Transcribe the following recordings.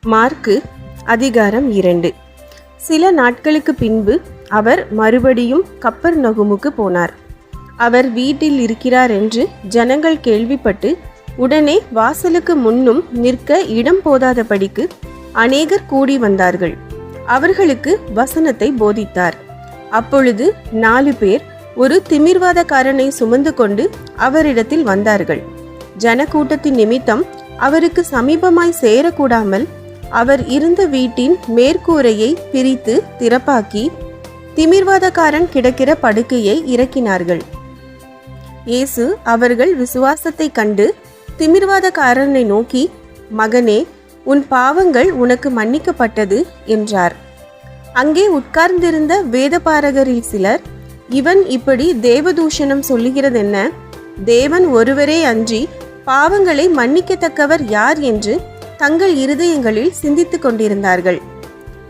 Mark அதிகாரம் 2. சில நாட்களுக்கு பின்பு அவர் மறுபடியும் கப்பர்நகுமுக்கு போனார். அவர் வீட்டில் இருக்கிறார் என்று ஜனங்கள் கேள்விப்பட்டு உடனே வாசலுக்கு முன்னும் நிற்க இடம் போதாதபடிக்கு அநேகர் கூடி வந்தார்கள். அவர்களுக்கு வசனத்தை போதித்தார். அப்பொழுது 4 பேர் ஒரு திமிர்வாதக்காரனை சுமந்து கொண்டு அவரிடத்தில் வந்தார்கள். ஜனக்கூட்டத்தின் நிமித்தம் அவருக்கு சமீபமாய் சேரக்கூடாமல் அவர் இருந்த வீட்டின் மேற்கூரையை பிரித்து திறப்பாக்கி திமிர்வாதக்காரன் கிடக்கிற படுக்கையை இறக்கினார்கள். இயேசு அவர்கள் விசுவாசத்தை கண்டு திமிர்வாதக்காரனை நோக்கி, மகனே, உன் பாவங்கள் உனக்கு மன்னிக்கப்பட்டது என்றார். அங்கே உட்கார்ந்திருந்த வேதபாரகரில் சிலர், இவன் இப்படி தேவதூஷணம் சொல்லுகிறதென்ன? தேவன் ஒருவரே அன்றி பாவங்களை மன்னிக்கத்தக்கவர் யார் என்று தங்கள் இருதயங்களில் சிந்தித்துக் கொண்டிருந்தார்கள்.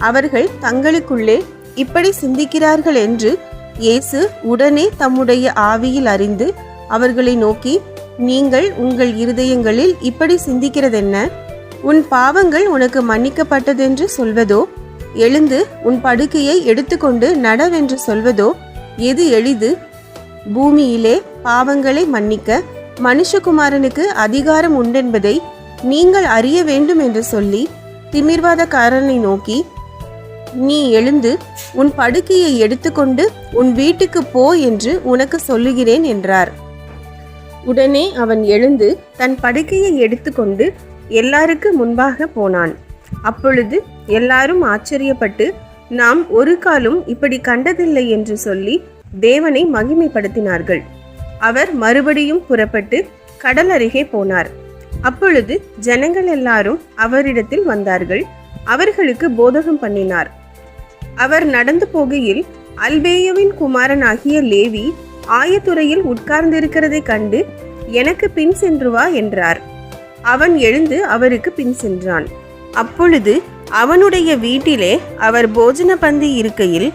அவர்கள் தங்களுக்குள்ளே இப்படி சிந்திக்கிறார்கள் என்று இயேசு உடனே தம்முடைய ஆவியில் அறிந்து அவர்களை நோக்கி, நீங்கள் உங்கள் இருதயங்களில் இப்படி சிந்திக்கிறதென்ன? உன் பாவங்கள் உனக்கு மன்னிக்கப்பட்டதென்று சொல்வதோ, எழுந்து உன் படுக்கையை எடுத்துக்கொண்டு நடவென்று சொல்வதோ எது எளிது? பூமியிலே பாவங்களை மன்னிக்க மனுஷகுமாரனுக்கு அதிகாரம் உண்டென்பதை நீங்கள் அறிய வேண்டும் என்று சொல்லி திமிர்வாதக்காரனை நோக்கி, நீ எழுந்து உன் படுக்கையை எடுத்துக்கொண்டு உன் வீட்டுக்கு போ என்று உனக்கு சொல்லுகிறேன் என்றார். உடனே அவன் எழுந்து தன் படுக்கையை எடுத்துக்கொண்டு எல்லாருக்கு முன்பாக போனான். அப்பொழுது எல்லாரும் ஆச்சரியப்பட்டு, நாம் ஒரு காலும் இப்படி கண்டதில்லை என்று சொல்லி தேவனை மகிமைப்படுத்தினார்கள். அவர் மறுபடியும் புறப்பட்டு கடல் அருகே போனார். அப்பொழுது ஜனங்கள் எல்லாரும் அவரிடத்தில் வந்தார்கள். அவர்களுக்கு போதகம் பண்ணினார். அவர் நடந்து போகையில் அல்பேயுவின் குமாரனாகிய லேவி ஆயத்துறையில் உட்கார்ந்திருக்கிறதை கண்டு, எனக்கு பின் சென்று வா என்றார். அவன் எழுந்து அவருக்கு பின் சென்றான். அப்பொழுது அவனுடைய வீட்டிலே அவர் போஜன பந்தி இருக்கையில்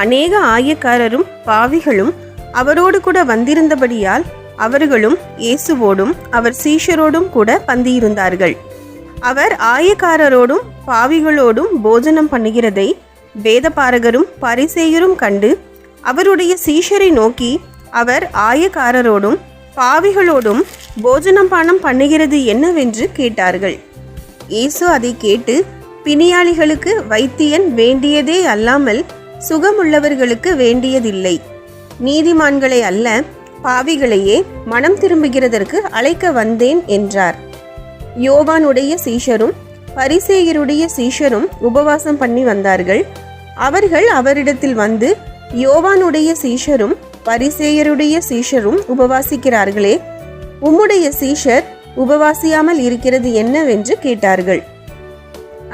அநேக ஆயக்காரரும் பாவிகளும் அவரோடு கூட வந்திருந்தபடியால் அவர்களும் இயேசுவோடும் அவர் சீஷரோடும் கூட பந்தியிருந்தார்கள். அவர் ஆயக்காரரோடும் பாவிகளோடும் போஜனம் பண்ணுகிறதை வேதபாரகரும் பரிசேயரும் கண்டு அவருடைய சீஷரை நோக்கி, அவர் ஆயக்காரரோடும் பாவிகளோடும் போஜனம் பானம் பண்ணுகிறது என்னவென்று கேட்டார்கள். இயேசு அதை கேட்டு, பிணியாளிகளுக்கு வைத்தியன் வேண்டியதே அல்லாமல் சுகமுள்ளவர்களுக்கு வேண்டியதில்லை, நீதிமான்களை அல்ல பாவிகளையே மனம் திரும்புகிறதற்கு அழைக்க வந்தேன் என்றார். யோவானுடைய சீஷரும் பரிசேயருடைய சீஷரும் உபவாசம் பண்ணி வந்தார்கள். அவர்கள் அவரிடத்தில் வந்து, யோவானுடைய சீஷரும் பரிசேயருடைய சீஷரும் உபவாசிக்கிறார்களே, உம்முடைய சீஷர் உபவாசியாமல் இருக்கிறது என்னவென்று கேட்டார்கள்.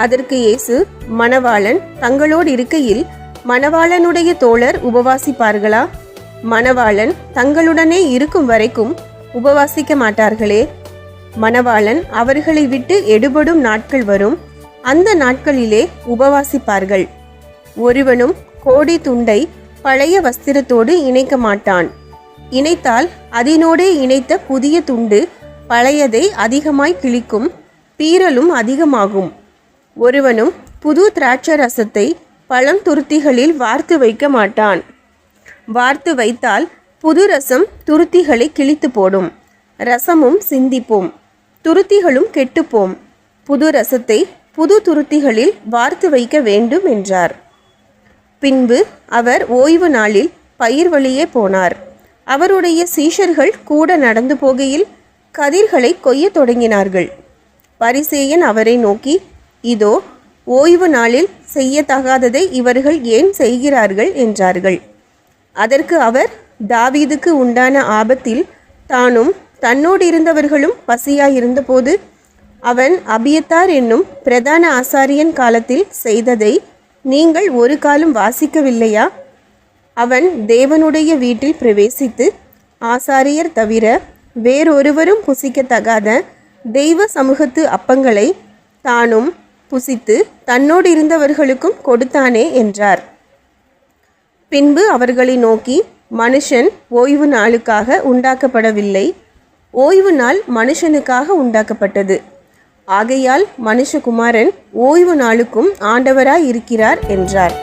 அதற்கு இயேசு, மணவாளன் தங்களோடு இருக்கையில் மணவாளனுடைய தோழர் உபவாசிப்பார்களா? மணவாளன் தங்களுடனே இருக்கும் வரைக்கும் உபவாசிக்க மாட்டார்களே. மணவாளன் அவர்களை விட்டு எடுபடும் நாட்கள் வரும், அந்த நாட்களிலே உபவாசிப்பார்கள். ஒருவனும் கோடி துண்டை பழைய வஸ்திரத்தோடு இணைக்க மாட்டான். இணைத்தால் அதனோடே இணைத்த புதிய துண்டு பழையதை அதிகமாய் கிழிக்கும், பீறலும் அதிகமாகும். ஒருவனும் புது திராட்சை ரசத்தை பழம் துருத்திகளில் வார்த்து வைக்க மாட்டான். வார்த்து வைத்தால் புது ரசம் துருத்திகளை கிழித்து போடும், ரசமும் சிந்திப்போம், துருத்திகளும் கெட்டுப்போம். புது ரசத்தை புது துருத்திகளில் வார்த்து வைக்க வேண்டும் என்றார். பின்பு அவர் ஓய்வு நாளில் பயிர் வழியே போனார். அவருடைய சீஷர்கள் கூட நடந்து போகையில் கதிர்களை கொய்ய தொடங்கினார்கள். பரிசேயன் அவரை நோக்கி, இதோ ஓய்வு நாளில் செய்யத்தகாததை இவர்கள் ஏன் செய்கிறார்கள் என்றார்கள். அதற்கு அவர், தாவீதுக்கு உண்டான ஆபத்தில் தானும் தன்னோடு இருந்தவர்களும் பசியாயிருந்தபோது அவன் அபியத்தார் என்னும் பிரதான ஆசாரியன் காலத்தில் செய்ததை நீங்கள் ஒரு காலம் வாசிக்கவில்லையா? அவன் தேவனுடைய வீட்டில் பிரவேசித்து ஆசாரியர் தவிர வேறொருவரும் புசிக்கத்தகாத தெய்வ சமூகத்து அப்பங்களை தானும் புசித்து தன்னோடு இருந்தவர்களுக்கும் கொடுத்தானே என்றார். பின்பு அவர்களை நோக்கி, மனுஷன் ஓய்வு நாளுக்காக உண்டாக்கப்படவில்லை, ஓய்வு நாள் மனுஷனுக்காக உண்டாக்கப்பட்டது. ஆகையால் மனுஷகுமாரன் ஓய்வு நாளுக்கும் ஆண்டவராய் இருக்கிறார் என்றார்.